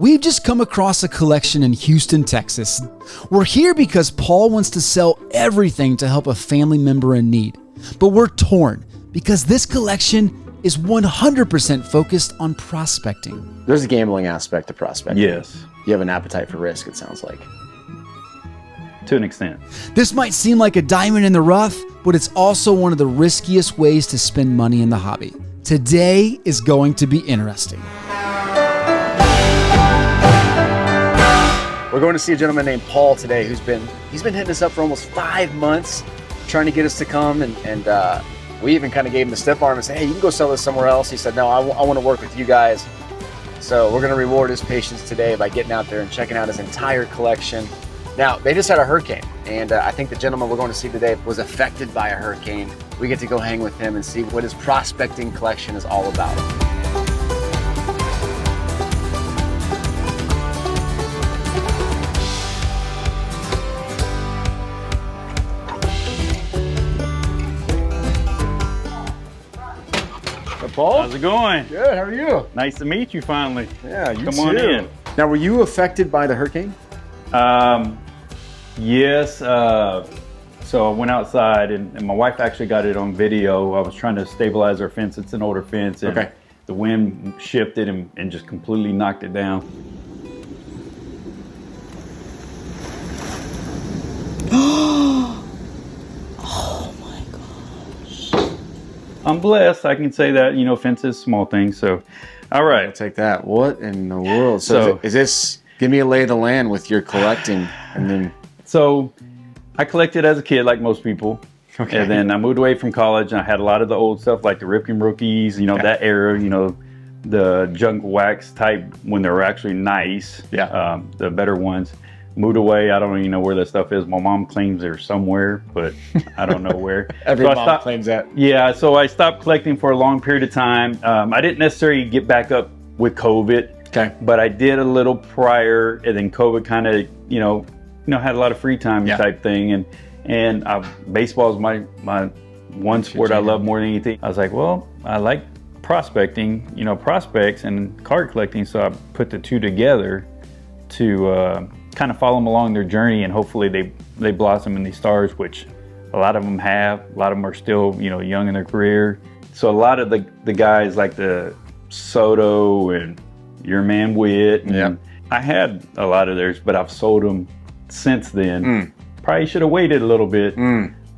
We've just come across a collection in Houston, Texas. We're here because Paul wants to sell everything to help a family member in need. But we're torn because this collection is 100% focused on prospecting. There's a gambling aspect to prospecting. Yes. You have an appetite for risk, it sounds like. To an extent. This might seem like a diamond in the rough, but it's also one of the riskiest ways to spend money in the hobby. Today is going to be interesting. We're going to see a gentleman named Paul today he's been hitting us up for almost 5 months, trying to get us to come, and we even kind of gave him the stiff arm and said, hey, you can go sell this somewhere else. He said, no, I want to work with you guys. So we're going to reward his patience today by getting out there and checking out his entire collection. Now, they just had a hurricane, and I think the gentleman we're going to see today was affected by a hurricane. We get to go hang with him and see what his prospecting collection is all about. Paul? How's it going? Good, how are you? Nice to meet you finally. Yeah, you Come on in. Now, were you affected by the hurricane? Yes. So I went outside and my wife actually got it on video. I was trying to stabilize our fence. It's an older fence. And okay. The wind shifted and just completely knocked it down. I'm blessed. I can say that, you know, fence is small things. So, all right. I'll take that. What in the world? So is this, give me a lay of the land with your collecting and then. So I collected as a kid, like most people. Okay. And then I moved away from college and I had a lot of the old stuff like the Ripken Rookies, you know, that era, you know, the junk wax type when they were actually nice. Yeah. The better ones. Moved away. I don't even know where that stuff is. My mom claims they're somewhere, but I don't know where. Every mom claims that. Yeah, so I stopped collecting for a long period of time. I didn't necessarily get back up with COVID, okay, but I did a little prior, and then COVID kind of, you know, had a lot of free time type thing, and baseball is my one sport I love more than anything. I was like, well, I like prospecting, you know, prospects and card collecting, so I put the two together to kind of follow them along their journey, and hopefully they blossom in these stars, which a lot of them have. A lot of them are still, you know, young in their career. So a lot of the guys like the Soto and your man Witt, and I had a lot of theirs, but I've sold them since then. Probably should have waited a little bit.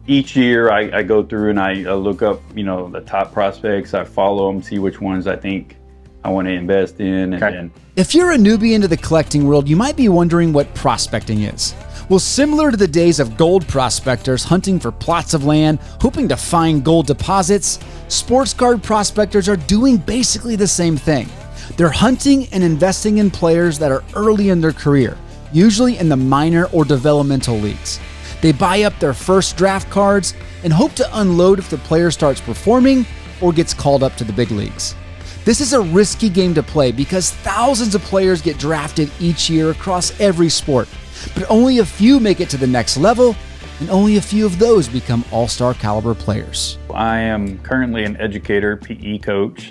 Each year I go through and I look up, you know, the top prospects. I follow them, see which ones I think I want to invest in, and then. If you're a newbie into the collecting world, you might be wondering what prospecting is. Well, similar to the days of gold prospectors hunting for plots of land, hoping to find gold deposits, sports card prospectors are doing basically the same thing. They're hunting and investing in players that are early in their career, usually in the minor or developmental leagues. They buy up their first draft cards and hope to unload if the player starts performing or gets called up to the big leagues. This is a risky game to play because thousands of players get drafted each year across every sport, but only a few make it to the next level, and only a few of those become all-star caliber players. I am currently an educator, PE coach.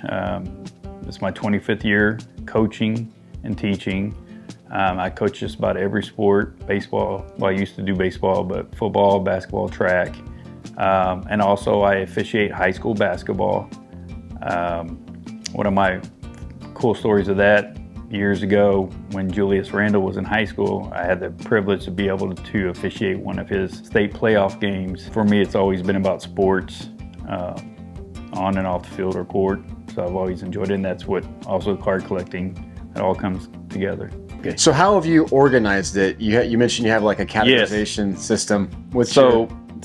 It's my 25th year coaching and teaching. I coach just about every sport, baseball. Well, I used to do baseball, but football, basketball, track. And also I officiate high school basketball. One of my cool stories of that, years ago when Julius Randle was in high school, I had the privilege to be able to officiate one of his state playoff games. For me, it's always been about sports, on and off the field or court. So I've always enjoyed it, and that's what also card collecting, it all comes together. Okay. So how have you organized it? You mentioned you have like a categorization system.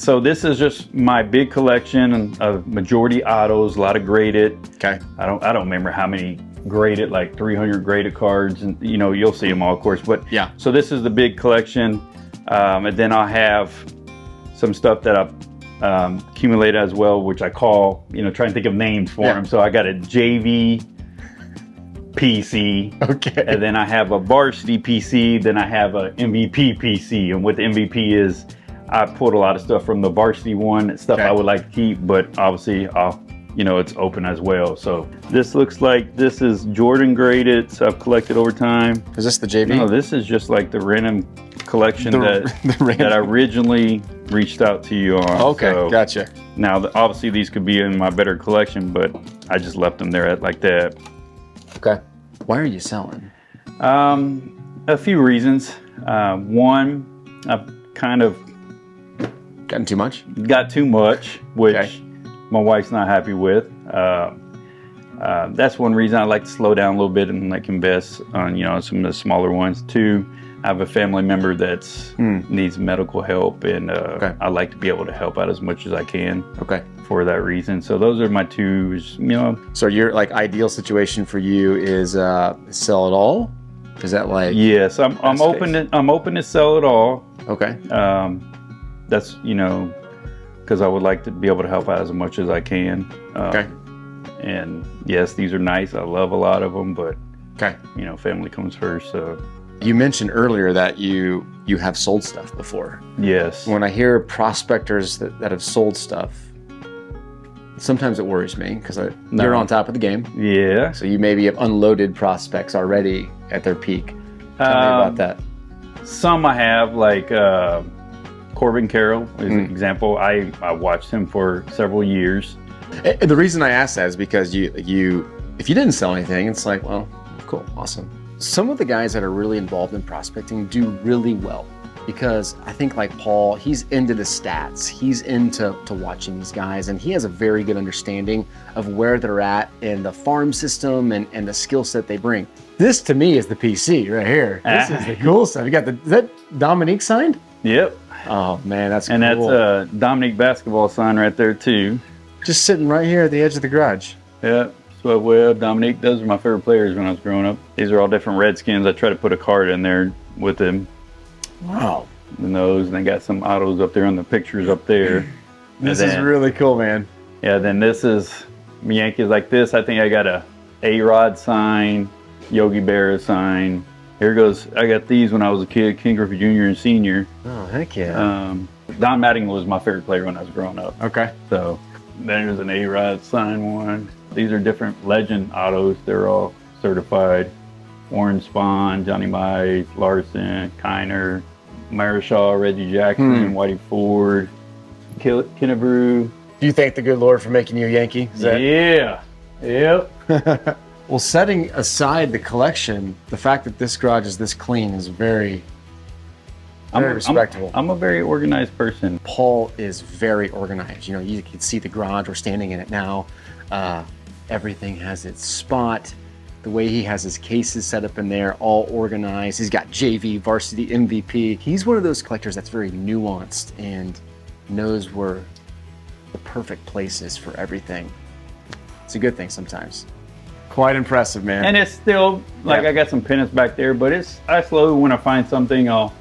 So this is just my big collection of majority autos, a lot of graded. Okay. I don't remember how many graded, like 300 graded cards, and you know, you'll see them all, of course. But yeah. So this is the big collection, and then I'll have some stuff that I've accumulated as well, which I call, you know, trying to think of names for them. So I got a JV PC, okay, and then I have a varsity PC, then I have a MVP PC, and what the MVP is, I pulled a lot of stuff from the varsity one, stuff I would like to keep, but obviously I'll you know, it's open as well. So this looks like this is Jordan graded, so I've collected over time. Is this the JV? No, this is just like the random collection that I originally reached out to you on. Okay, so gotcha. now, obviously, these could be in my better collection, but I just left them there at like that. Okay. Why are you selling? A few reasons. One, I've kind of Gotten too much? got too much, which Okay. my wife's not happy with. That's one reason I like to slow down a little bit and like invest on, you know, some of the smaller ones. Two, I have a family member that's needs medical help, and I like to be able to help out as much as I can. Okay. For that reason. So those are my two, you know. So your like ideal situation for you is sell it all? Is that like? Yes, I'm open to sell it all. Okay. That's, you know, because I would like to be able to help out as much as I can. Okay. And yes, these are nice. I love a lot of them, but Okay. you know, family comes first. So You mentioned earlier that you have sold stuff before. yes, When I hear prospectors that have sold stuff, sometimes it worries me because you're on top of the game. yeah. So you maybe have unloaded prospects already at their peak. Tell me about that. Some I have, like Corbin Carroll is an example. I watched him for several years. And the reason I ask that is because you if you didn't sell anything, it's like, well, cool, awesome. Some of the guys that are really involved in prospecting do really well because I think like Paul, he's into the stats. He's into watching these guys, and he has a very good understanding of where they're at in the farm system and the skill set they bring. This to me is the PC right here. This is the cool stuff. You got is that Dominique signed? Yep. Oh man, that's And cool. that's a Dominique basketball sign right there too. Just sitting right here at the edge of the garage. Yeah, Sweat Webb, Dominique, those are my favorite players when I was growing up. These are all different Redskins. I try to put a card in there with them. Wow. And those, and they got some autos up there on the pictures up there. This is really cool, man. Yeah, then this is Yankees like this. I think I got a A-Rod sign, Yogi Berra sign. Here goes, I got these when I was a kid, King Griffey Jr. and Senior. Oh, heck yeah. Don Mattingly was my favorite player when I was growing up. Okay. So there's an A-Rod sign one. These are different legend autos. They're all certified. Warren Spahn, Johnny Mize, Larson, Kiner, Marischal, Reggie Jackson, Whitey Ford, Kennebrew. Do you thank the good Lord for making you a Yankee? Yeah. Yep. Well, setting aside the collection, the fact that this garage is this clean is very respectable. I'm a very organized person. Paul is very organized. You know, you can see the garage. We're standing in it now. Everything has its spot. The way he has his cases set up in there, all organized. He's got JV, varsity MVP. He's one of those collectors that's very nuanced and knows where the perfect place is for everything. It's a good thing sometimes. Quite impressive, man. And it's still, like, I got some pennants back there, but I slowly, when I find something, I'll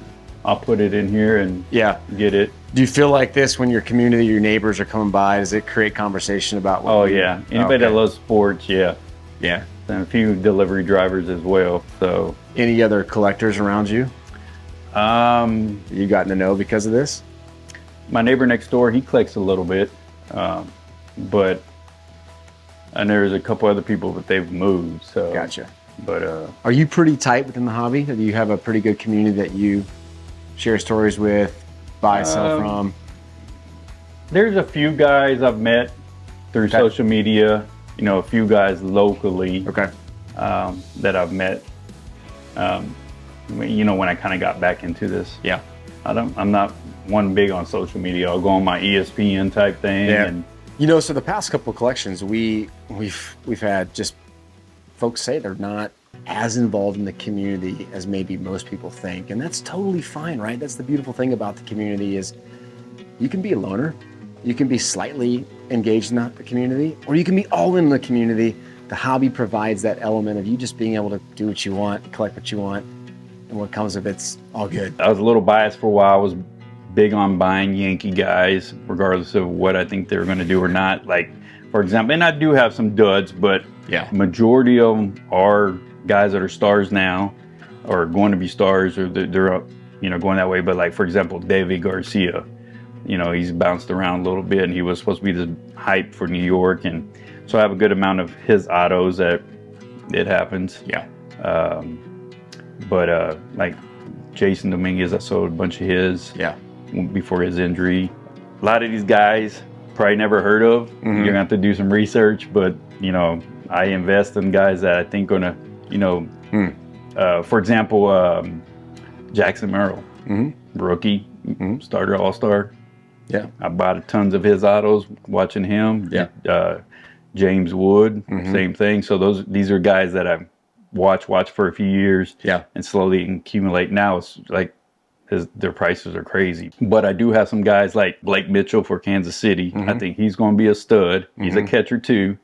put it in here and get it. Do you feel like this when your community, your neighbors are coming by? Does it create conversation about what Oh, yeah. Anybody that loves sports, yeah. Yeah. And a few delivery drivers as well. So, Any other collectors around you you gotten to know because of this? my neighbor next door, he collects a little bit, but and there's a couple other people, but they've moved. So Gotcha. But Are you pretty tight within the hobby? Do you have a pretty good community that you share stories with, buy, sell from? there's a few guys I've met through social media. You know, a few guys locally Okay. that I've met. You know, when I kind of got back into this. Yeah. I'm not one big on social media. I'll go on my ESPN type thing. Yeah. And You know, so the past couple of collections, we've had just folks say they're not as involved in the community as maybe most people think, and that's totally fine, right? That's the beautiful thing about the community is you can be a loner, you can be slightly engaged in the community, or you can be all in the community. The hobby provides that element of you just being able to do what you want, collect what you want, and what comes of it's all good. I was a little biased for a while. I was big on buying Yankee guys, regardless of what I think they were going to do or not. Like, for example, and I do have some duds, but majority of them are guys that are stars now, or going to be stars, or they're you know, going that way. But like, for example, David Garcia, you know, he's bounced around a little bit, and he was supposed to be this hype for New York, and so I have a good amount of his autos that it happens. Yeah. But like Jason Dominguez, I sold a bunch of his before his injury. A lot of these guys probably never heard of. Mm-hmm. You're gonna have to do some research, but you know, I invest in guys that I think gonna, you know, for example, Jackson Merrill, rookie, starter, all-star. Yeah. I bought tons of his autos watching him. Yeah. James Wood, same thing. So these are guys that I watch for a few years. Yeah. And slowly accumulate. Now it's like their prices are crazy. But I do have some guys like Blake Mitchell for Kansas City. I think he's going to be a stud. He's a catcher too.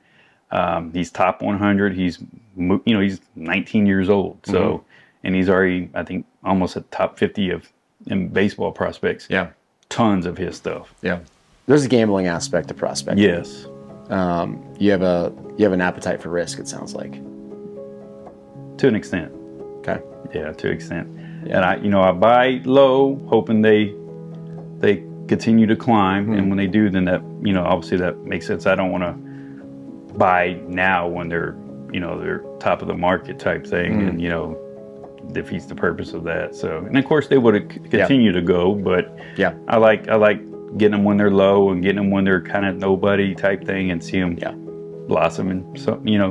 He's top 100. He's 19 years old. So, and he's already, I think, almost at top 50 in baseball prospects. Yeah. Tons of his stuff. Yeah. There's a gambling aspect to prospecting. Yes. You have an appetite for risk, it sounds like. To an extent. Okay. Yeah, to an extent. Yeah. And I buy low, hoping they continue to climb. And when they do, then that, obviously that makes sense. I don't want to buy now when they're top of the market type thing, and defeats the purpose of that. So, and of course they would continue to go, but I like getting them when they're low and getting them when they're kind of nobody type thing, and see them blossom. And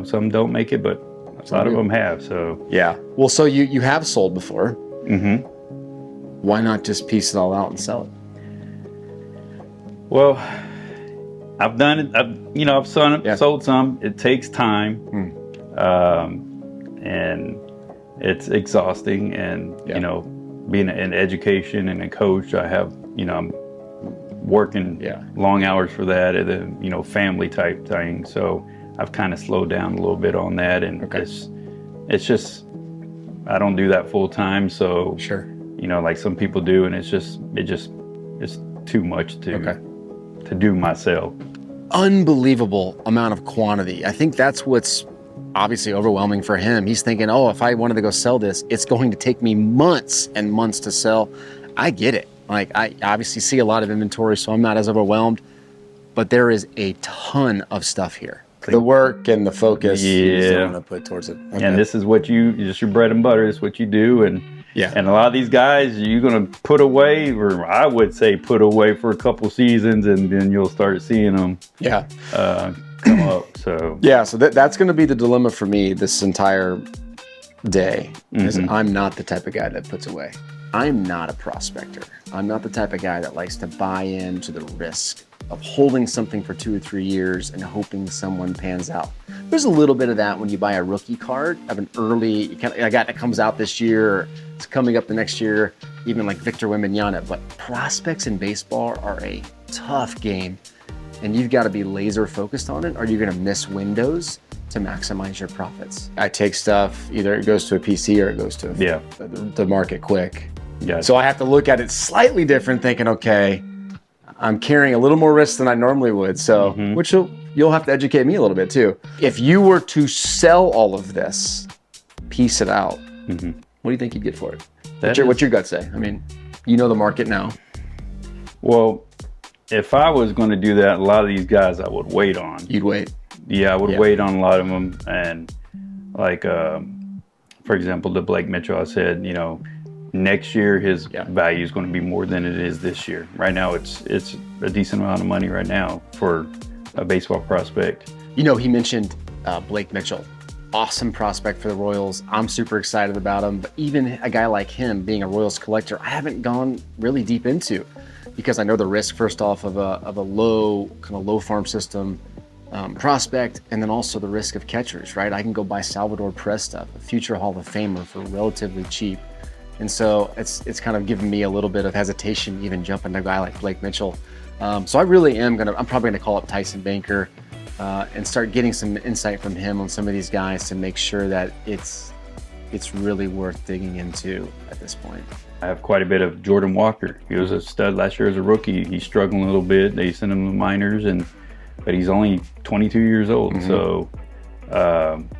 some don't make it, but a lot of them have. So well, so you have sold before. Mm-hmm. Why not just piece it all out and sell it? Well, I've done it. I've sold some. It takes time, and it's exhausting. And being an education and a coach, I have I'm working long hours for that, and then family type thing. So I've kind of slowed down a little bit on that, and it's just I don't do that full time. So like some people do, and it's too much to do myself. Unbelievable amount of quantity. I think that's what's obviously overwhelming for him. He's thinking, if I wanted to go sell this, it's going to take me months and months to sell. I get it. Like, I obviously see a lot of inventory, so I'm not as overwhelmed, but there is a ton of stuff here. The work and the focus you don't want to put towards it. Okay. And this is what just your bread and butter. This is what you do. And and a lot of these guys you're going to put away, or I would say put away for a couple seasons, and then you'll start seeing them come up. So so that's going to be the dilemma for me this entire day, is I'm not the type of guy that puts away. I'm not a prospector. I'm not the type of guy that likes to buy into the risk of holding something for 2 or 3 years and hoping someone pans out. There's a little bit of that when you buy a rookie card of an early, a guy that comes out this year, or it's coming up the next year, even like Victor Wembanyama. But prospects in baseball are a tough game, and you've got to be laser focused on it, or you're going to miss windows to maximize your profits. I take stuff, either it goes to a PC or it goes to the market quick. So I have to look at it slightly different, thinking, okay, I'm carrying a little more risk than I normally would. So, which you'll have to educate me a little bit too. If you were to sell all of this, piece it out, what do you think you'd get for it? What's your gut say? I mean, you know the market now. Well, if I was going to do that, a lot of these guys I would wait on. You'd wait? Yeah, I would wait on a lot of them. And like, for example, the Blake Mitchell, I said, next year his value is going to be more than it is this year. Right now, it's a decent amount of money right now for a baseball prospect. He mentioned Blake Mitchell, awesome prospect for the Royals. I'm super excited about him. But even a guy like him, being a Royals collector, I haven't gone really deep into, because I know the risk first off of a low farm system prospect, and then also the risk of catchers. Right, I can go buy Salvador Perez stuff, a future Hall of Famer, for relatively cheap. And so it's kind of given me a little bit of hesitation even jumping to a guy like Blake Mitchell. So I really I'm probably gonna call up Tyson Banker and start getting some insight from him on some of these guys to make sure that it's really worth digging into at this point. I have quite a bit of Jordan Walker. He was a stud last year as a rookie. He's struggling a little bit. They sent him to the minors, but he's only 22 years old. So,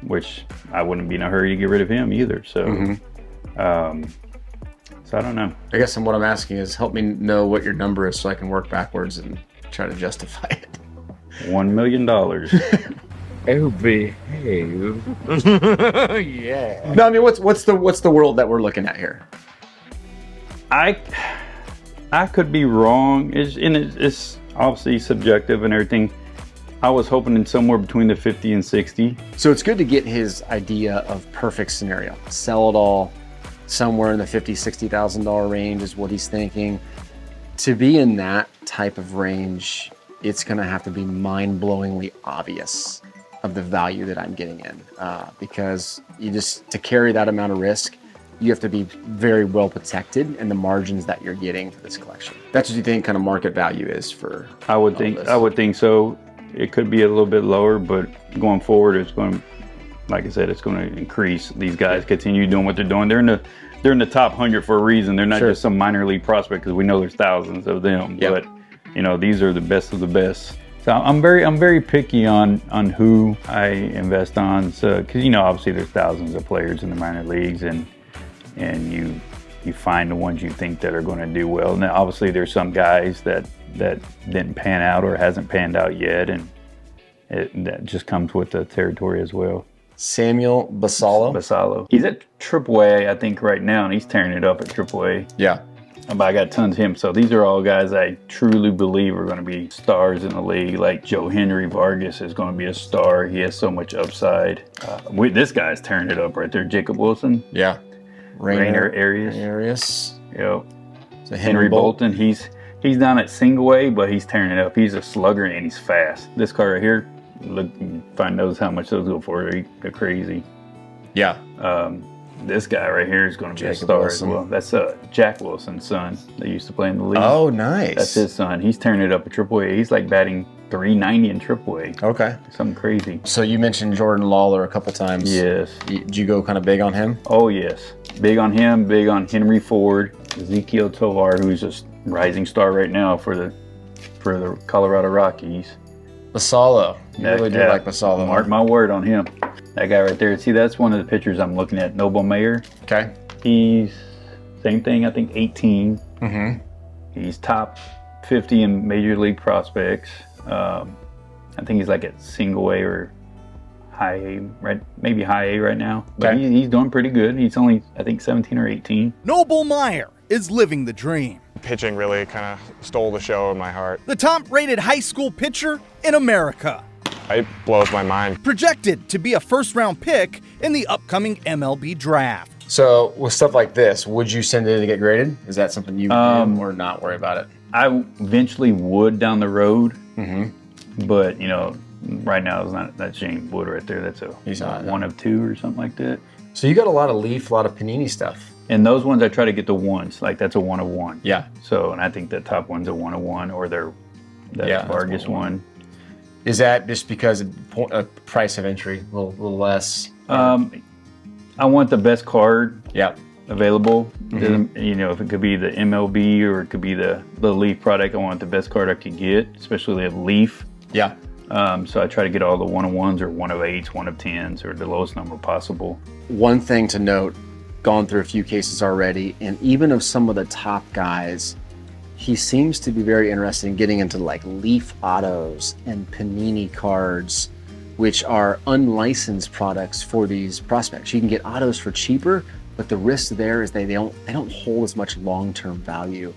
which I wouldn't be in a hurry to get rid of him either. So. So I don't know. I guess what I'm asking is, help me know what your number is so I can work backwards and try to justify it. $1 million. Oh, behave. Yeah. No, I mean, what's the world that we're looking at here? I could be wrong. It's obviously subjective and everything. I was hoping in somewhere between the 50 and 60. So it's good to get his idea of perfect scenario. Sell it all somewhere in the $50,000-$60,000 range is what he's thinking. To be in that type of range, it's going to have to be mind-blowingly obvious of the value that I'm getting in, because to carry that amount of risk, you have to be very well protected in the margins that you're getting for this collection. That's what you think kind of market value is for. I would think so. It could be a little bit lower, but going forward, it's going to, like I said, it's going to increase. These guys continue doing what they're doing. They're in the top 100 for a reason. They're not just some minor league prospect, because we know there's thousands of them. Yep. But these are the best of the best. So I'm very picky on who I invest on. So because obviously there's thousands of players in the minor leagues, and you find the ones you think that are going to do well. Now obviously there's some guys that didn't pan out or hasn't panned out yet, and that just comes with the territory as well. Samuel Basallo. He's at AAA, I think, right now, and he's tearing it up at AAA. Yeah. But I got tons of him. So these are all guys I truly believe are going to be stars in the league. Like Joe Henry Vargas is going to be a star. He has so much upside. This guy's tearing it up right there. Jacob Wilson. Yeah. Rainer Arias. Yep. So Henry Bolton. He's down at single A, but he's tearing it up. He's a slugger and he's fast. This car right here, look, find those how much those go for. They're crazy. Yeah. This guy right here is going to be Jacob a star Wilson. as well. That's Jack Wilson's son. They used to play in the league. Oh, nice. That's his son. He's tearing it up at AAA. He's like batting .390 in AAA. Okay. Something crazy. So you mentioned Jordan Lawler a couple times. Yes. Did you go kind of big on him? Oh, yes. Big on him, big on Henry Ford, Ezekiel Tovar, who's a rising star right now for the Colorado Rockies. Basallo. You really do like Basallo. Mark my word on him. That guy right there. See, that's one of the pitchers I'm looking at, Noble Mayer. Okay. He's, same thing, I think 18. Mm-hmm. He's top 50 in major league prospects. I think he's like at single A or high A, right? Maybe high A right now. But Okay. he's doing pretty good. He's only, I think, 17 or 18. Noble Meyer is living the dream. Pitching really kind of stole the show in my heart. The top-rated high school pitcher in America. It blows my mind. Projected to be a first-round pick in the upcoming MLB draft. So with stuff like this, would you send it in to get graded? Is that something you do or not worry about it? I eventually would down the road, Mm-hmm. but right now it's not. That's James Wood right there. That's He's not. one of two or something like that. So you got a lot of Leaf, a lot of Panini stuff. And those ones I try to get the ones, like that's a 1 of 1. Yeah. So, and I think the top one's a 1 of 1, or that Yeah, Vargas that's 1 of 1. one. Is that just because of price of entry, a little less? I want the best card Yeah. available. Mm-hmm. If it could be the MLB or it could be the Leaf product, I want the best card I could get, especially the Leaf. Yeah. So I try to get all the 1 of 1s or 1 of 8s, 1 of 10s, or the lowest number possible. One thing to note, gone through a few cases already, and even of some of the top guys, he seems to be very interested in getting into like Leaf autos and Panini cards, which are unlicensed products for these prospects. You can get autos for cheaper, but the risk there is they don't hold as much long-term value.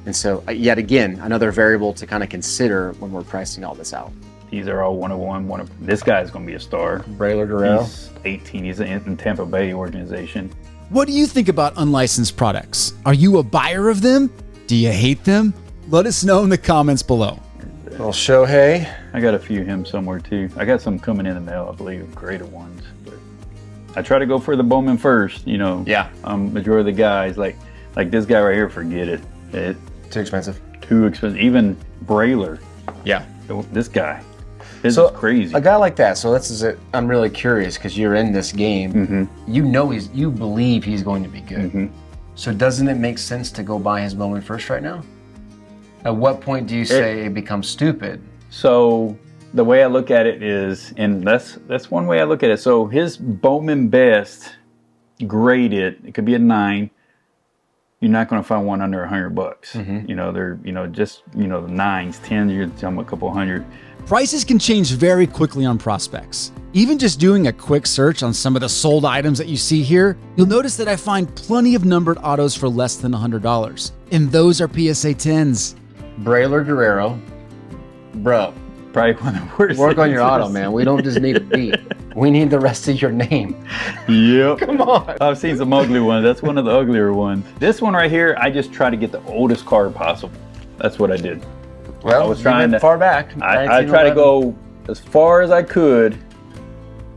And so yet again, another variable to kind of consider when we're pricing all this out. These are all 1 of 1. This guy's going to be a star. Braylor Darrell. He's 18. He's in Tampa Bay organization. What do you think about unlicensed products? Are you a buyer of them? Do you hate them? Let us know in the comments below. Little Shohei. I got a few of him somewhere too. I got some coming in the mail, I believe, graded ones. But I try to go for the Bowman first. Yeah. Majority of the guys like this guy right here. Forget it. Too expensive. Too expensive. Even Braylor. Yeah. This guy. This So, is crazy. A guy like that. So this is it. I'm really curious because you're in this game. Mm-hmm. You believe he's going to be good. Mm-hmm. So doesn't it make sense to go buy his Bowman first right now? At what point do you say it becomes stupid? So the way I look at it is, and that's one way I look at it. So his Bowman best graded, it could be a 9. You're not going to find one under $100. Mm-hmm. They're just the 9s, 10s. You're talking about a couple hundred. Prices can change very quickly on prospects. Even just doing a quick search on some of the sold items that you see here, you'll notice that I find plenty of numbered autos for less than $100. And those are PSA 10s. Braylor Guerrero. Bro, Probably one of the worst. work on things your I've auto, seen. man. We don't just need a beat. We need the rest of your name. Yep. Come on. I've seen some ugly ones. That's one of the uglier ones. This one right here, I just try to get the oldest card possible. That's what I did. Well, I was you trying went to- far back. I try to go as far as I could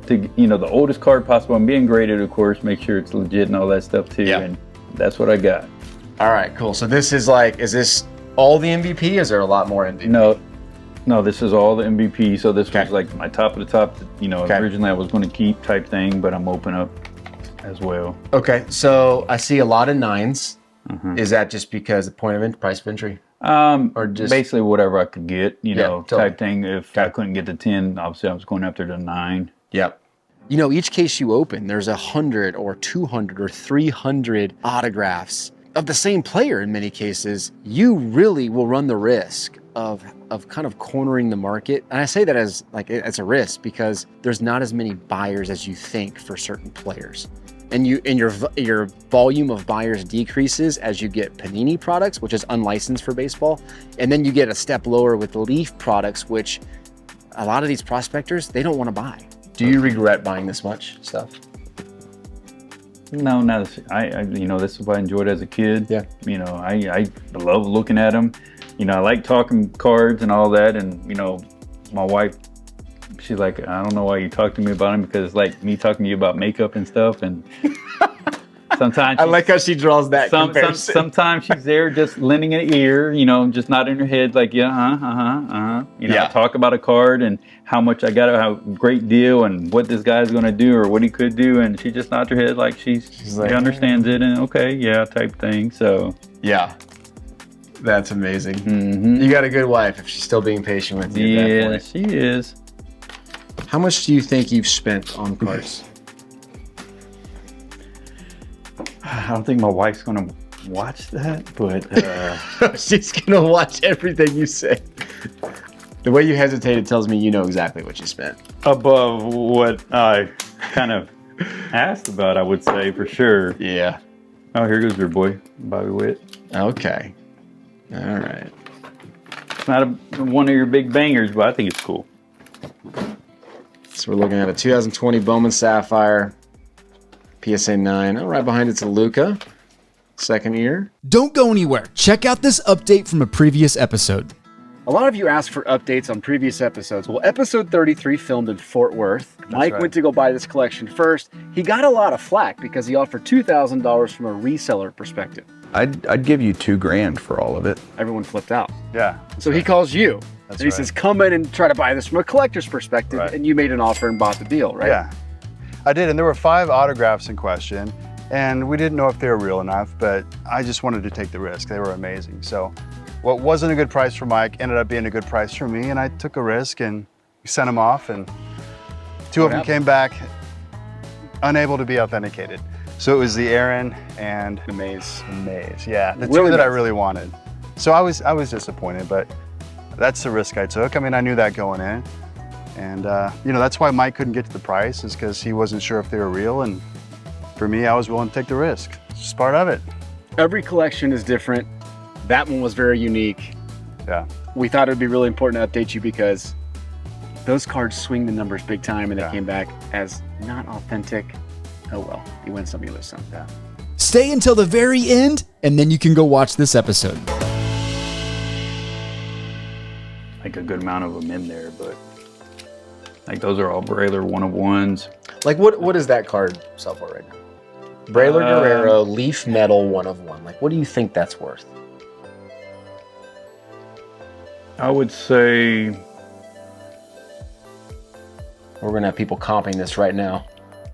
to, the oldest card possible. I'm being graded, of course, make sure it's legit and all that stuff too. Yeah. And that's what I got. All right, cool. So this is like, is this all the MVP? Is there a lot more MVP? No, this is all the MVP. So this Okay. was like my top of the top. Okay. Originally I was going to keep type thing, but I'm open up as well. Okay, so I see a lot of 9s. Is that just because the point of price of entry? Or just Basically whatever I could get, totally. type thing. If I couldn't get the 10, obviously I was going after the 9. Yep. Each case you open, there's 100 or 200 or 300 autographs of the same player in many cases. You really will run the risk of kind of cornering the market. And I say that as like it's a risk because there's not as many buyers as you think for certain players. And your volume of buyers decreases as you get Panini products, which is unlicensed for baseball. And then you get a step lower with Leaf products, which a lot of these prospectors, they don't want to buy. Do you regret buying this much stuff? No, not as, this is what I enjoyed as a kid. Yeah. I love looking at them. I like talking cards and all that. And, my wife, she's like, I don't know why you talk to me about them, because it's like me talking to you about makeup and stuff. And sometimes I like how she draws that comparison. sometimes she's there just lending an ear, just nodding her head like, yeah, Yeah. talk about a card and how much I got, how great deal and what this guy's going to do or what he could do. And she just nods her head like she understands it and okay, yeah, type thing. So Yeah. That's amazing. mm-hmm. You got a good wife if she's still being patient with you at that Yeah, point. she is. How much do you think you've spent on cards? I don't think my wife's going to watch that, but She's going to watch everything you say. The way you hesitated tells me you know exactly what you spent. above what I kind of asked about, I would say for sure. Yeah. Oh, here goes your boy, Bobby Witt. Okay. All right. It's not one of your big bangers, but I think it's cool. So we're looking at a 2020 Bowman Sapphire, PSA 9. Oh, right behind it's a Luca, second year. Don't go anywhere. Check out this update from a previous episode. A lot of you asked for updates on previous episodes. Well, episode 33 filmed in Fort Worth. Mike went to go buy this collection first. He got a lot of flack because he offered $2,000 from a reseller perspective. I'd give you $2,000 for all of it. Everyone flipped out. Yeah. So he calls you. That's and he right. says, come in and try to buy this from a collector's perspective. Right. And you made an offer and bought the deal, right? Yeah, I did. And there were 5 autographs in question. And we didn't know if they were real enough, but I just wanted to take the risk. They were amazing. So what wasn't a good price for Mike ended up being a good price for me. And I took a risk and we sent them off. And 2 of them came back unable to be authenticated. So it was the Aaron and The Maze. yeah, the Willie two that I Mays. really wanted. So I was disappointed, but that's the risk I took. I mean, I knew that going in, and that's why Mike couldn't get to the price, is because he wasn't sure if they were real. And for me, I was willing to take the risk. It's just part of it. Every collection is different. That one was very unique. Yeah. We thought it would be really important to update you because those cards swing the numbers big time and they came back as not authentic. Oh well, you win some, you lose some. Yeah. Stay until the very end, and then you can go watch this episode. Like a good amount of them in there, but like those are all Braylor 1-of-1s. Like what is that card sell for right now? Braylor Guerrero, Leaf Metal 1-of-1. Like what do you think that's worth? I would say We're gonna have people comping this right now.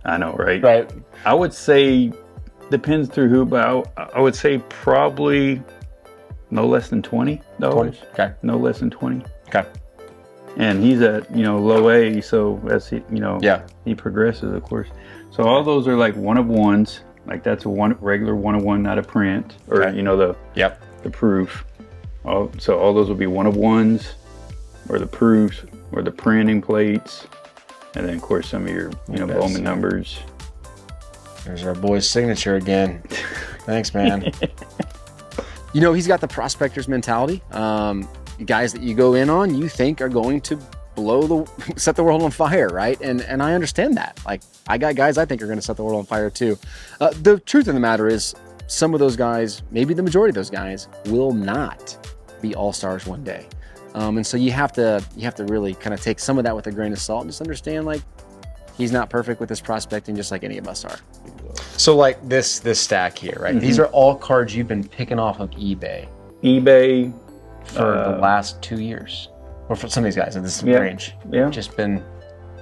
I know, right? Right. I would say depends through who, but I would say probably no less than $20. Okay. No less than 20. Okay. And he's at low A, so as he he progresses, of course. So all those are like 1-of-1s. Like that's a regular 1-of-1, not a print, or the proof. So all those will be 1-of-1s, or the proofs. or the printing plates, and then of course some of your Bowman numbers. There's our boy's signature again. Thanks, man. He's got the prospector's mentality. Guys that you go in on, you think are going to set the world on fire, right? And I understand that. Like, I got guys I think are going to set the world on fire too. The truth of the matter is, some of those guys, maybe the majority of those guys, will not be all-stars one day. And so you have to really kind of take some of that with a grain of salt and just understand, like, he's not perfect with his prospecting, just like any of us are. So like this stack here, right? Mm-hmm. These are all cards you've been picking off of eBay for the last 2 years, or for some of these guys in this range. Yeah, just been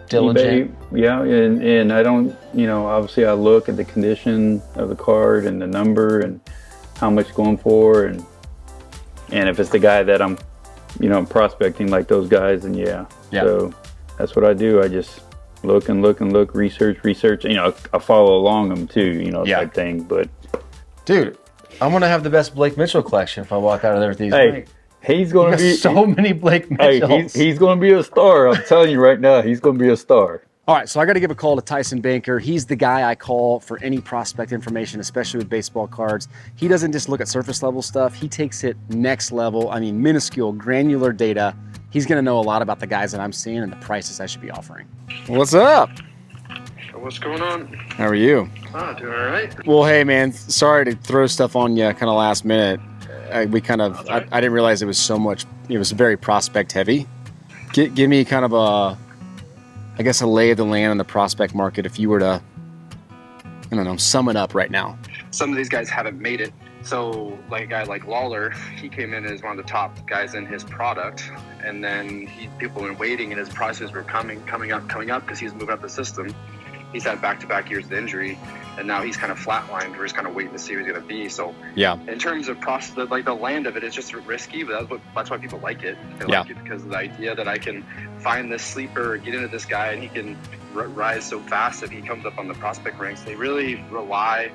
diligent. eBay, and I don't, obviously I look at the condition of the card and the number and how much going for, and if it's the guy that I'm, prospecting like those guys, then yeah. So that's what I do. I just look and look and look, research. I follow along them too, type thing. But dude, I'm gonna have the best Blake Mitchell collection if I walk out of there with these. He's gonna be so many Blake Mitchells. He's gonna be a star. I'm telling you right now, he's gonna be a star. All right, so I got to give a call to Tyson Banker. He's the guy I call for any prospect information, especially with baseball cards. He doesn't just look at surface level stuff. He takes it next level. I mean, minuscule, granular data. He's going to know a lot about the guys that I'm seeing and the prices I should be offering. What's up? What's going on? How are you? Doing all right. Well, hey, man, sorry to throw stuff on you kind of last minute. I didn't realize it was so much. It was very prospect heavy. Give me kind of a lay of the land in the prospect market if you were to, sum it up right now. Some of these guys haven't made it. So like a guy like Lawler, he came in as one of the top guys in his product, and then people were waiting and his prices were coming up because he was moving up the system. He's had back-to-back years of injury, and now he's kind of flatlined. We're just kind of waiting to see who he's going to be. So in terms of the land of it, it's just risky, but that's why people like it. They like it because of the idea that I can find this sleeper or get into this guy and he can rise so fast if he comes up on the prospect ranks. They really rely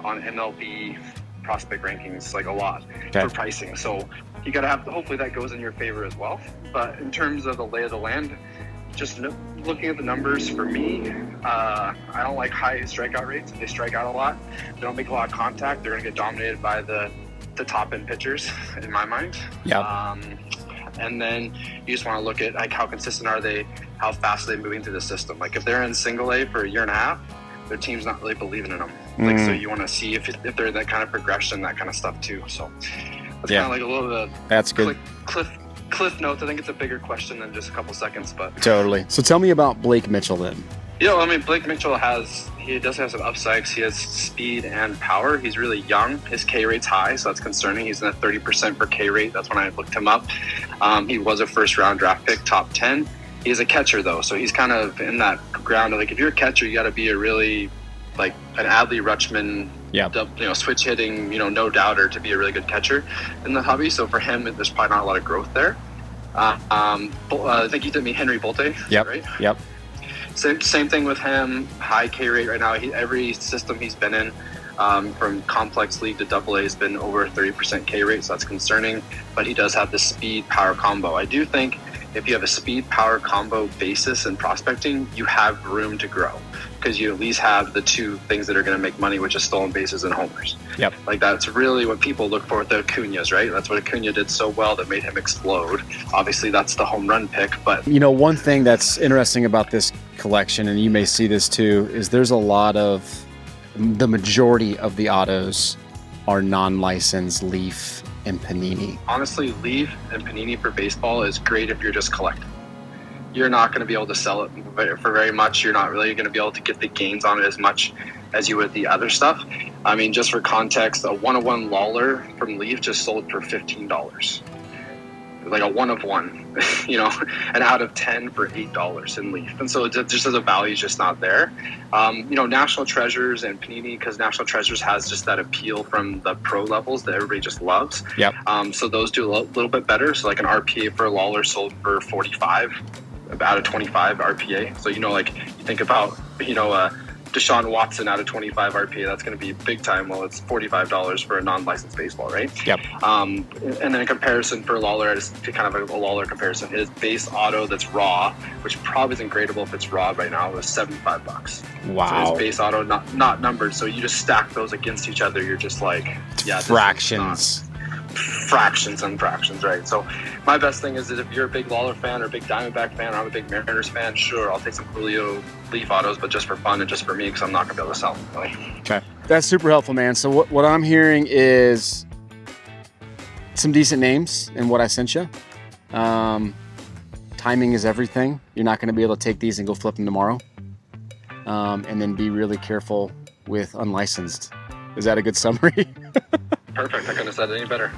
on MLB prospect rankings like a lot for pricing. So you got to have, hopefully that goes in your favor as well. But in terms of the lay of the land, just looking at the numbers for me, I don't like high strikeout rates. If they strike out a lot, they don't make a lot of contact, they're going to get dominated by the top end pitchers in my mind. And then you just want to look at like how consistent are they, how fast are they moving through the system. Like if they're in single A for a year and a half, their team's not really believing in them. Like so you want to see if they're that kind of progression, that kind of stuff too. So that's kind of like a little bit of that's good. Cliff notes. I think it's a bigger question than just a couple seconds, but totally. So tell me about Blake Mitchell then. Blake Mitchell does have some upsides. He has speed and power. He's really young. His K rate's high, so that's concerning. He's in the 30% for K rate. That's when I looked him up. He was a first round draft pick, top 10. He's a catcher though, so he's kind of in that ground. Like if you're a catcher, you got to be a really like an Adley Rutschman, switch hitting, no doubter to be a really good catcher in the hobby. So for him, there's probably not a lot of growth there. I think you did me Henry Bolte, right? Yep. Same thing with him. High K rate right now. Every system he's been in, from complex league to AA, has been over 30% K rate, so that's concerning. But he does have the speed power combo. I do think if you have a speed power combo basis in prospecting, you have room to grow because you at least have the two things that are going to make money, which is stolen bases and homers. Like that's really what people look for with the Acuñas, right? That's what Acuña did so well that made him explode. Obviously, that's the home run pick. But one thing that's interesting about this collection, and you may see this too, is there's a lot of the majority of the autos are non-licensed Leaf and Panini. Honestly, Leaf and Panini for baseball is great if you're just collecting. You're not going to be able to sell it for very much. You're not really going to be able to get the gains on it as much as you would the other stuff. I mean, just for context, a 1-of-1 Lawler from Leaf just sold for $15. Like a 1-of-1, an out of 10 for $8 in Leaf. And so just as a value is just not there. National Treasures and Panini, because National Treasures has just that appeal from the pro levels that everybody just loves. So those do a little bit better. So like an RPA for Lawler sold for 45 out of 25 RPA. So, you think about, Deshaun Watson out of 25 RPA. That's going to be big time. Well, it's $45 for a non-licensed baseball, right? Yep. And then in comparison for Lawler, to kind of a Lawler comparison, his base auto that's raw, which probably isn't gradable if it's raw right now, is $75. Wow. So his base auto not numbered. So you just stack those against each other. You're just like, yeah, this Fractions. fractions and fractions, right? So my best thing is that if you're a big Lawler fan or a big Diamondback fan, or I'm a big Mariners fan, sure, I'll take some Julio Leaf autos, but just for fun and just for me, because I'm not going to be able to sell them. Really. Okay. That's super helpful, man. So what I'm hearing is some decent names in what I sent you. Timing is everything. You're not going to be able to take these and go flip them tomorrow. And then be really careful with unlicensed. Is that a good summary? Perfect. I couldn't have said it any better.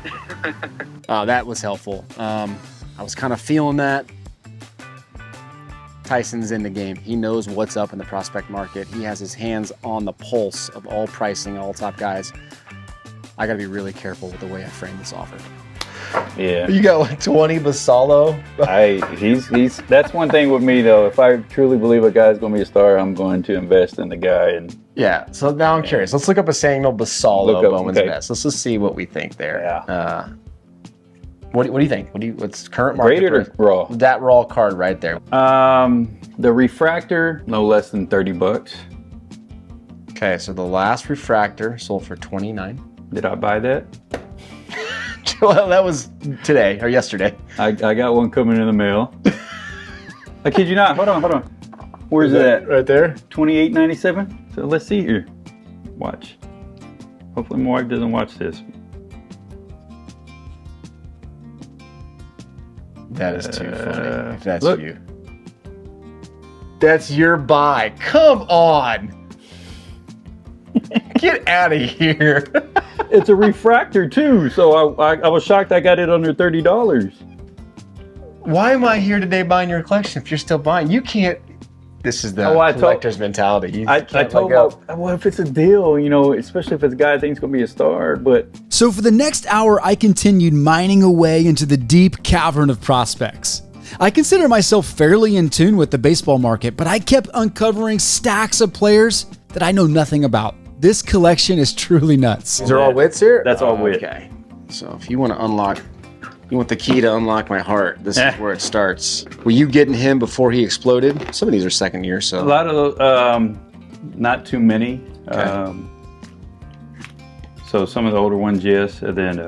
That was helpful. I was kind of feeling that. Tyson's in the game. He knows what's up in the prospect market. He has his hands on the pulse of all pricing, all top guys. I got to be really careful with the way I frame this offer. Yeah. You got like 20 Basallo. He's that's one thing with me though. If I truly believe a guy's going to be a star, I'm going to invest in the guy. And Yeah. So now I'm curious. Let's look up a Samuel Basallo Bowman's okay. best. Let's just see what we think there. Yeah. What do you think? What's current market? graded or price? raw? That raw card right there. The refractor, no less than $30. Okay, so the last refractor sold for $29. Did I buy that? Well, that was today or yesterday. I got one coming in the mail. I kid you not. Hold on. Where's it at? Right there. $28.97. So let's see here. Watch. Hopefully my wife doesn't watch this. That is too funny. If that's look. you. That's your buy. Come on. Get out of here. It's a refractor too, so I was shocked I got it under $30. Why am I here today buying your collection if you're still buying? You can't. This is the collector's mentality. I told him, well, if it's a deal, especially if it's a guy I think is going to be a star, but... So for the next hour, I continued mining away into the deep cavern of prospects. I consider myself fairly in tune with the baseball market, but I kept uncovering stacks of players that I know nothing about. This collection is truly nuts. These are all wits here? That's all wit. Okay. So if you want to unlock, you want the key to unlock my heart, this is where it starts. Were you getting him before he exploded? Some of these are second year, so. A lot of, not too many. Okay. So some of the older ones, yes. And then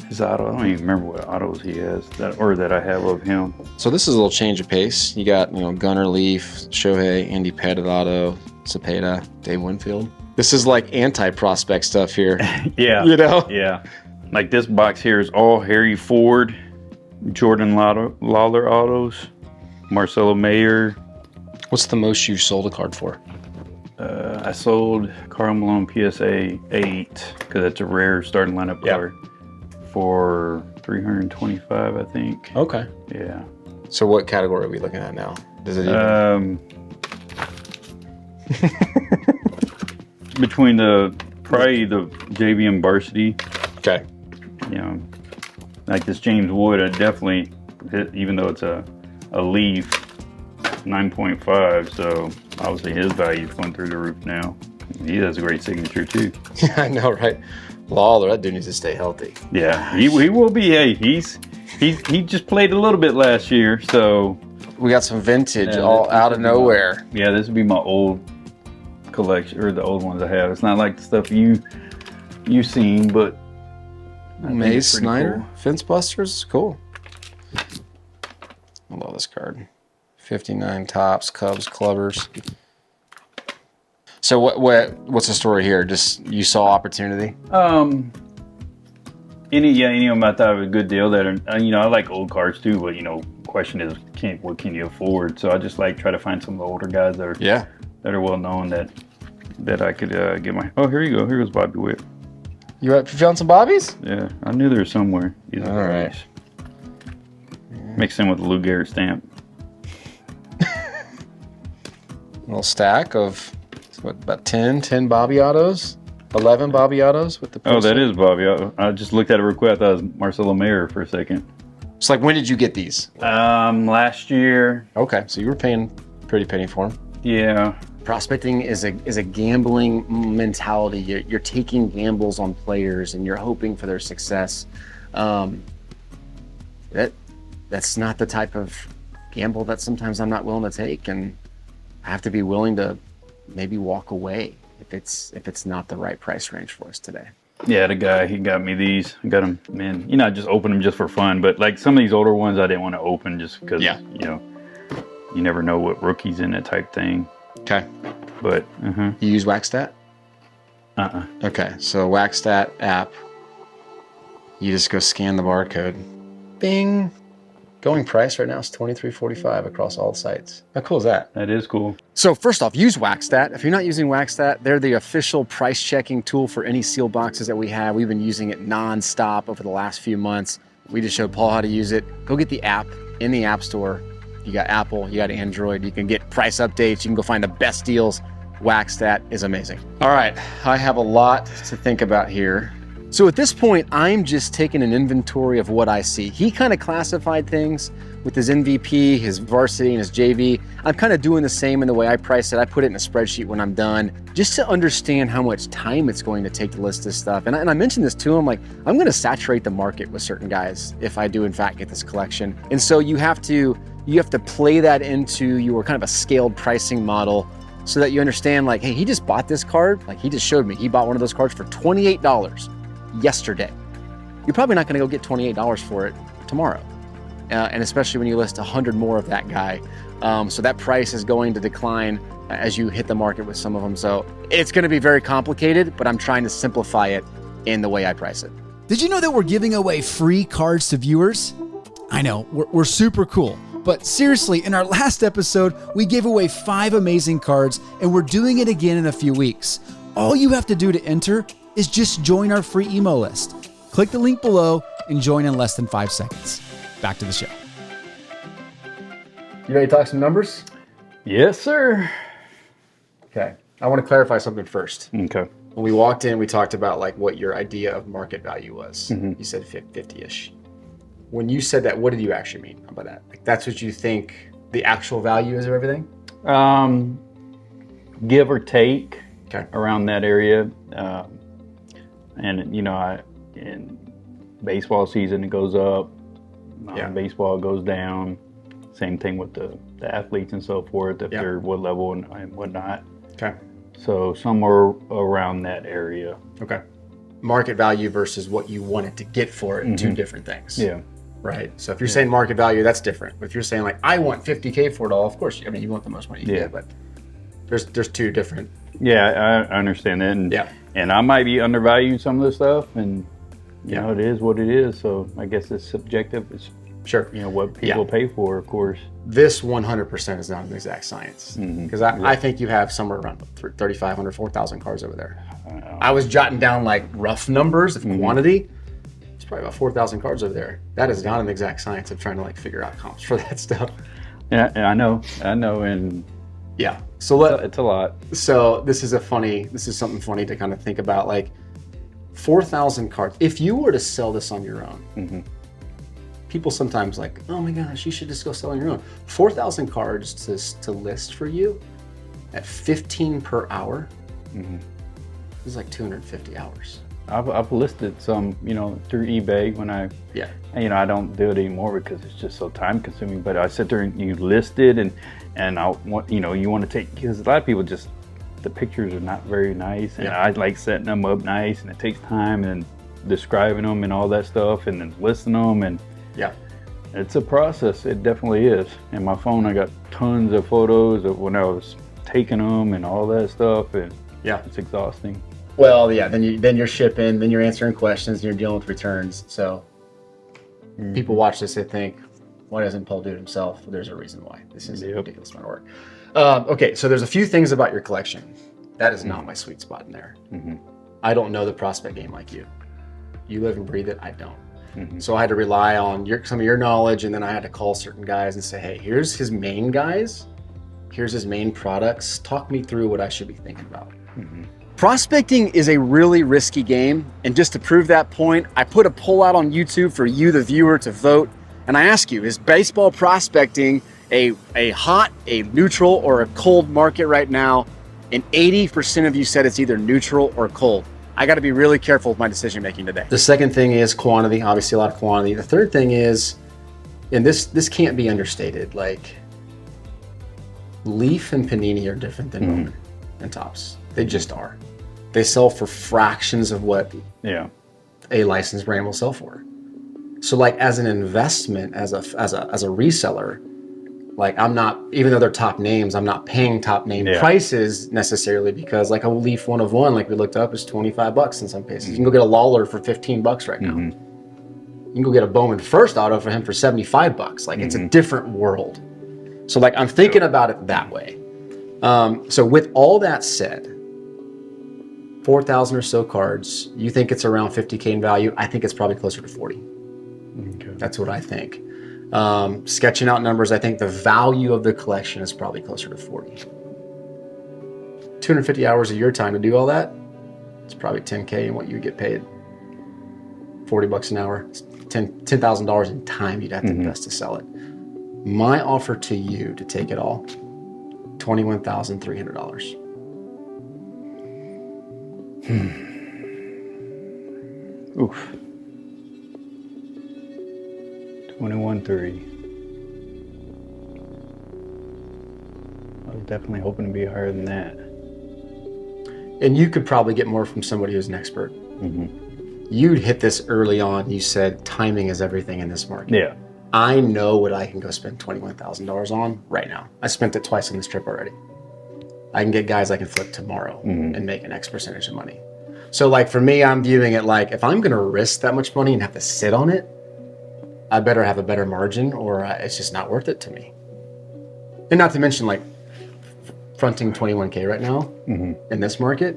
his auto, I don't even remember what autos he has that I have of him. So this is a little change of pace. You got, Gunnar Leaf, Shohei, Andy Pettit auto, Cepeda, Dave Winfield. This is like anti-prospect stuff here. Yeah. Yeah. Like this box here is all Harry Ford, Jordan Lawler autos, Marcelo Mayer. What's the most you've sold a card for? I sold Karl Malone PSA 8 because it's a rare starting lineup card for $325, I think. Okay. Yeah. So what category are we looking at now? Does it even... Between probably the JVM varsity. Okay. Like this James Wood, I definitely hit, even though it's a Leaf 9.5, so obviously his value is going through the roof now. He has a great signature too. Yeah, I know, right? Lawler, that dude needs to stay healthy. Yeah, he will be. Hey, he just played a little bit last year, so we got some vintage all out of nowhere. Yeah, this would be my old collection, or the old ones I have. It's not like the stuff you've seen, but Maze Snyder, cool. Fence Busters, cool. I love this card. 59 tops, Cubs, Clubbers. So what's the story here? Just you saw opportunity? Any of them I thought was a good deal. That are, I like old cards too, but question is, what can you afford? So I just try to find some of the older guys that are well known that I could get my. Oh, here you go. Here goes Bobby Witt. You found some Bobbies? Yeah, I knew there was somewhere. All right. Mixed in with the Lou Gehrig stamp. A little stack of about 10 Bobby autos, 11 Bobby autos with the. Oh, that is Bobby. I just looked at it real quick. I thought it was Marcelo Mayer for a second. It's when did you get these? Last year. Okay, so you were paying a pretty penny for them. Yeah. prospecting is a gambling mentality. You're taking gambles on players and you're hoping for their success. That's not the type of gamble that sometimes I'm not willing to take, and I have to be willing to maybe walk away if it's not the right price range for us today. Yeah, the guy, he got me these. I got them, man. I just opened them just for fun. But like some of these older ones, I didn't want to open just because, you never know what rookie's in it type thing. Okay. But, You use Waxstat? Okay, so Waxstat app, you just go scan the barcode. Bing. Going price right now is $23.45 across all sites. How cool is that? That is cool. So first off, use Waxstat. If you're not using Waxstat, they're the official price checking tool for any seal boxes that we have. We've been using it nonstop over the last few months. We just showed Paul how to use it. Go get the app in the App Store. You got Apple, you got Android. You can get price updates. You can go find the best deals. Waxstat is amazing. All right, I have a lot to think about here. So at this point, I'm just taking an inventory of what I see. He kind of classified things with his MVP, his varsity, and his JV. I'm kind of doing the same in the way I price it. I put it in a spreadsheet when I'm done, just to understand how much time it's going to take to list this stuff. And I mentioned this to him, like, I'm going to saturate the market with certain guys if I do in fact get this collection. And so you have to play that into your kind of a scaled pricing model so that you understand, like, hey, he just bought this card. Like, he just showed me, he bought one of those cards for $28 yesterday. You're probably not going to go get $28 for it tomorrow. And especially when you list 100 more of that guy. So that price is going to decline as you hit the market with some of them. So it's going to be very complicated, but I'm trying to simplify it in the way I price it. Did you know that we're giving away free cards to viewers? I know, we're super cool. But seriously, in our last episode, we gave away 5 amazing cards, and we're doing it again in a few weeks. All you have to do to enter is just join our free email list. Click the link below and join in less than 5 seconds. Back to the show. You ready to talk some numbers? Yes, sir. Okay. I want to clarify something first. Okay. When we walked in, we talked about like what your idea of market value was. You said 50-ish. When you said that, what did you actually mean by that? Like, that's what you think the actual value is of everything? Give or take, okay, around that area. And in baseball season it goes up, baseball goes down. Same thing with the athletes and so forth, if they're what level and whatnot. Okay. So somewhere around that area. Okay. Market value versus what you wanted to get for it, two different things. Yeah. Right. So if you're saying market value, that's different. But if you're saying like, I want $50K for it all, of course, you want the most money you get, but there's two different. Yeah, I understand that. And, and I might be undervaluing some of this stuff, and you know, it is what it is. So I guess it's subjective. It's what people pay for, of course. This 100% is not an exact science, because I think you have somewhere around 3,500, 4,000 cards over there. I was jotting down like rough numbers of quantity. It's probably about 4,000 cards over there. That is not an exact science of trying to like figure out comps for that stuff. Yeah, I know, and so it's a lot. So this is something funny to kind of think about, like 4,000 cards. If you were to sell this on your own, people sometimes like, oh my gosh, you should just go sell on your own. 4,000 cards to list for you at 15 per hour. It's like 250 hours. I've listed some, through eBay when I don't do it anymore because it's just so time consuming. But I sit there and you list it, and I want, you want to take, because a lot of people just, the pictures are not very nice, and I like setting them up nice, and it takes time and describing them and all that stuff, and then listing them, and it's a process. It definitely is. And my phone, I got tons of photos of when I was taking them and all that stuff, and it's exhausting. Well, then you're shipping, then you're answering questions, and you're dealing with returns. So people watch this, they think, why doesn't Paul do it himself? Well, there's a reason why. This is a ridiculous amount of work. Okay, so there's a few things about your collection. That is not my sweet spot in there. I don't know the prospect game like you. You live and breathe it, I don't. So I had to rely on some of your knowledge, and then I had to call certain guys and say, hey, here's his main guys, here's his main products. Talk me through what I should be thinking about. Prospecting is a really risky game, and just to prove that point, I put a poll out on YouTube for you, the viewer, to vote, and I ask you, is baseball prospecting a hot, a neutral, or a cold market right now? and 80% of you said it's either neutral or cold. I got to be really careful with my decision making today. The second thing is quantity, obviously a lot of quantity. The third thing is, and this can't be understated, like Leaf and Panini are different than Bowman and Topps. They just are. They sell for fractions of what a licensed brand will sell for. So like as an investment, as a reseller, like I'm not, even though they're top names, I'm not paying top name prices necessarily, because like a Leaf 1 of 1, like we looked up, is $25 in some cases. You can go get a Lawler for $15 right now. You can go get a Bowman First Auto for him for $75. Like it's a different world. So like I'm thinking about it that way. So with all that said, 4,000 or so cards, you think it's around 50K in value. I think it's probably closer to 40. Okay. That's what I think. Sketching out numbers, I think the value of the collection is probably closer to 40. 250 hours of your time to do all that, it's probably 10K in what you would get paid. $40 an hour, $10,000 in time you'd have to invest to sell it. My offer to you to take it all, $21,300. Oof. 21.3. I was definitely hoping to be higher than that. And you could probably get more from somebody who's an expert. You'd hit this early on. You said timing is everything in this market. Yeah. I know what I can go spend $21,000 on right now. I spent it twice on this trip already. I can get guys I can flip tomorrow and make an X percentage of money. So like for me, I'm viewing it like if I'm going to risk that much money and have to sit on it, I better have a better margin, or it's just not worth it to me. And not to mention like fronting 21K right now in this market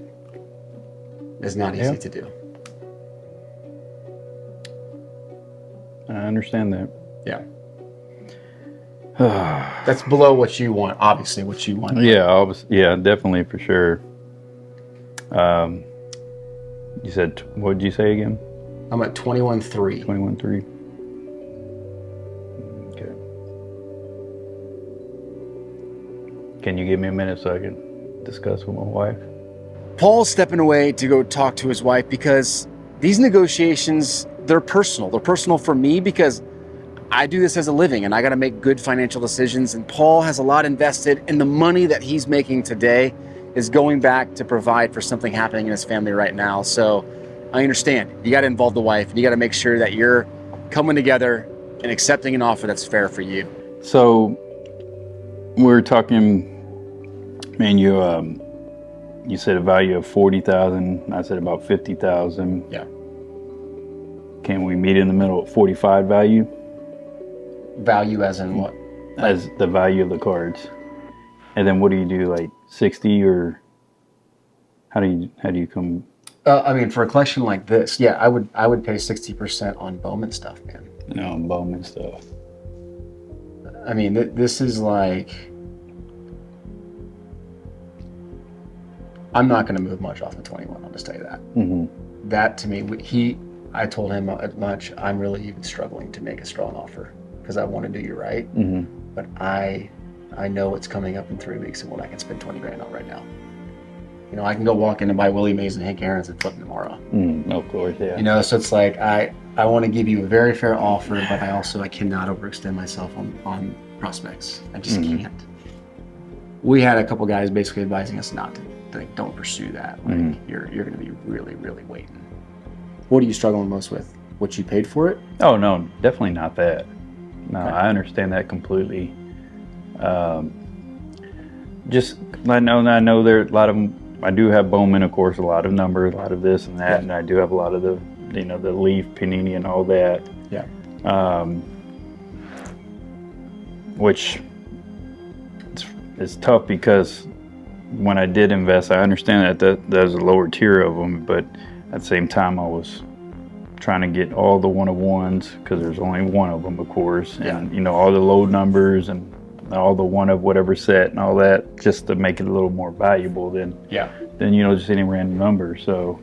is not easy to do. I understand that. Yeah. That's below what you want, obviously what you want. Yeah, definitely, for sure. You said, what did you say again? I'm at 21.3. 21.3. Okay. Can you give me a minute so I can discuss with my wife? Paul's stepping away to go talk to his wife because these negotiations, they're personal. They're personal for me because I do this as a living and I got to make good financial decisions. And Paul has a lot invested, and the money that he's making today is going back to provide for something happening in his family right now. So I understand. You got to involve the wife, and you got to make sure that you're coming together and accepting an offer that's fair for you. So we're talking, man, you said a value of 40,000. I said about 50,000. Yeah. Can we meet in the middle at 45 value? Value as in what? As the value of the cards. And then what do you do, like 60, or how do you come? I mean, for a collection like this, yeah, I would pay 60% on Bowman stuff, man. No, Bowman stuff. I mean, this is like, I'm not going to move much off of 21. I'll just tell you that. That to me, I told him as much. I'm really even struggling to make a strong offer because I want to do you right, but I know what's coming up in 3 weeks and what I can spend 20 grand on right now. You know, I can go walk in and buy Willie Mays and Hank Aaron's and flip them tomorrow. Of course, yeah. You know, so it's like I want to give you a very fair offer, but I cannot overextend myself on prospects. I just can't. We had a couple guys basically advising us not to, like, don't pursue that. Like you're going to be really, really waiting. What are you struggling most with? What you paid for it? Oh no, definitely not that. No, okay. I understand that completely. Just I know there are a lot of them. I do have Bowman, of course, a lot of numbers, a lot of this and that, and I do have a lot of the Leaf, Panini, and all that. Yeah. Which it's tough because when I did invest, I understand that there's a lower tier of them, but at the same time, I was trying to get all the one-of-ones because there's only one of them, of course, and all the low numbers and all the one of whatever set and all that, just to make it a little more valuable than just any random number. So,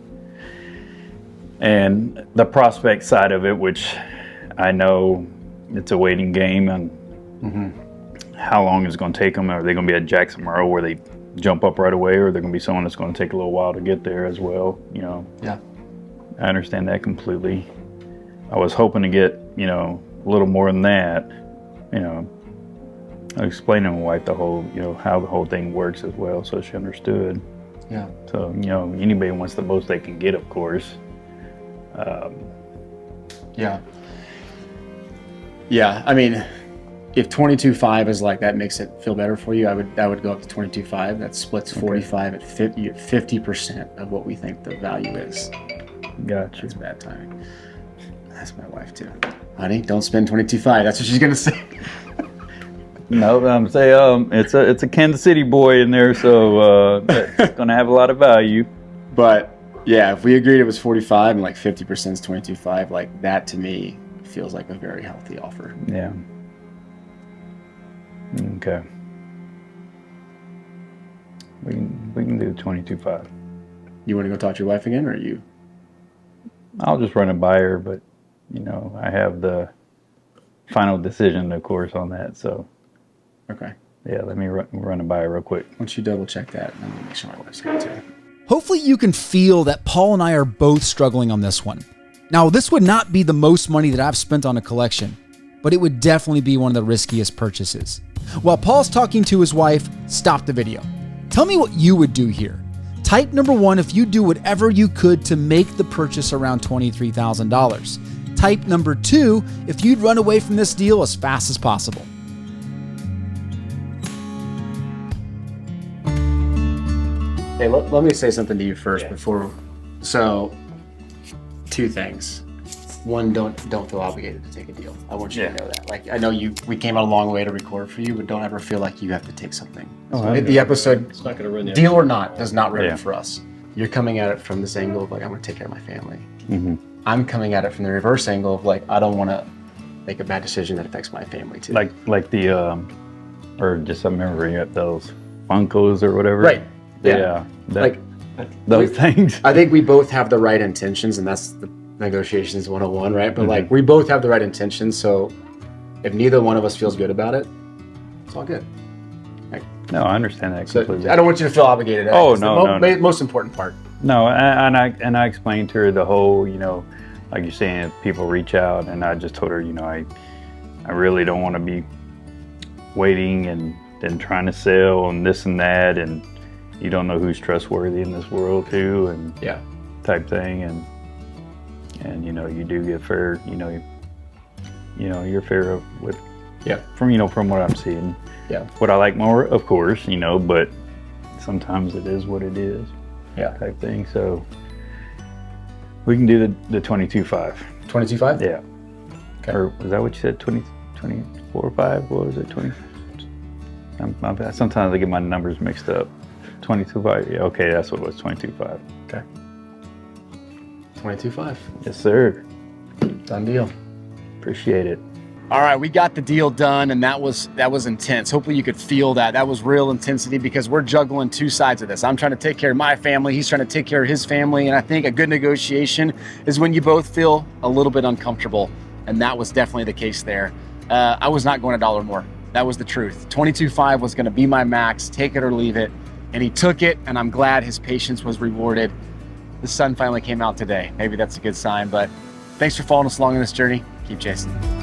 and the prospect side of it, which I know it's a waiting game, and how long is it going to take them? Are they going to be at Jackson Merle where they jump up right away, or they're going to be someone that's going to take a little while to get there as well. Yeah. I understand that completely. I was hoping to get, a little more than that. I explained to my wife the whole, how the whole thing works as well, so she understood. Yeah. So, anybody wants the most they can get, of course. Yeah. Yeah. I mean, if 22.5 is like that makes it feel better for you, I would go up to 22.5. That splits 45 at 50% of what we think the value is. Gotcha. That's bad timing. That's my wife too. Honey, don't spend 22.5. That's what she's gonna say. No, I'm saying it's a Kansas City boy in there, so it's gonna have a lot of value. But yeah, if we agreed it was 45 and like 50% is 22.5, like that to me feels like a very healthy offer. Yeah. Okay. We can do 22.5. You want to go talk to your wife again, or you? I'll just run it by her, but I have the final decision, of course, on that. So. Okay. Yeah, let me run it by her real quick. Why don't you double check that, and let me make sure my wife's good too. Hopefully you can feel that Paul and I are both struggling on this one. Now, this would not be the most money that I've spent on a collection, but it would definitely be one of the riskiest purchases. While Paul's talking to his wife, stop the video. Tell me what you would do here. Type number 1 if you do whatever you could to make the purchase around $23,000. Type number 2 if you'd run away from this deal as fast as possible. Hey, let me say something to you first before. So, 2 things. 1, don't feel obligated to take a deal. I want you to know that. Like, I know we came out a long way to record for you, but don't ever feel like you have to take something. The episode, It's not going to ruin the deal or not, does not ruin it for us. You're coming at it from this angle of like, I want to take care of my family. Mm-hmm. I'm coming at it from the reverse angle of like, I don't want to make a bad decision that affects my family too. Like the or just I remember you got those Funkos or whatever. Right. Yeah. Like those things. I think we both have the right intentions, and that's the negotiations 101, right? But like, we both have the right intentions, so if neither one of us feels good about it, it's all good. Like, No, I understand that completely. so I don't want you to feel obligated. Oh, It's no, the most important part. No, and I explained to her the whole, like you're saying, if people reach out, and I just told her, I really don't want to be waiting and then trying to sell and this and that, and you don't know who's trustworthy in this world too, and type thing, and you do get fair, you're fair with from what I'm seeing. Yeah. What I like more, of course, but sometimes it is what it is. Yeah. Type thing. So we can do the 22.5. 22.5? Yeah. Okay. Or was that what you said? 24.5? What was it? 20? Sometimes I get my numbers mixed up. 22.5. Yeah. Okay, that's what it was. 22.5. Okay. 22.5. Yes, sir. Done deal. Appreciate it. All right, we got the deal done, and that was intense. Hopefully you could feel that. That was real intensity because we're juggling 2 sides of this. I'm trying to take care of my family. He's trying to take care of his family. And I think a good negotiation is when you both feel a little bit uncomfortable. And that was definitely the case there. I was not going $1 more. That was the truth. 22.5 was going to be my max, take it or leave it. And he took it, and I'm glad his patience was rewarded. The sun finally came out today. Maybe that's a good sign, but thanks for following us along on this journey. Keep chasing.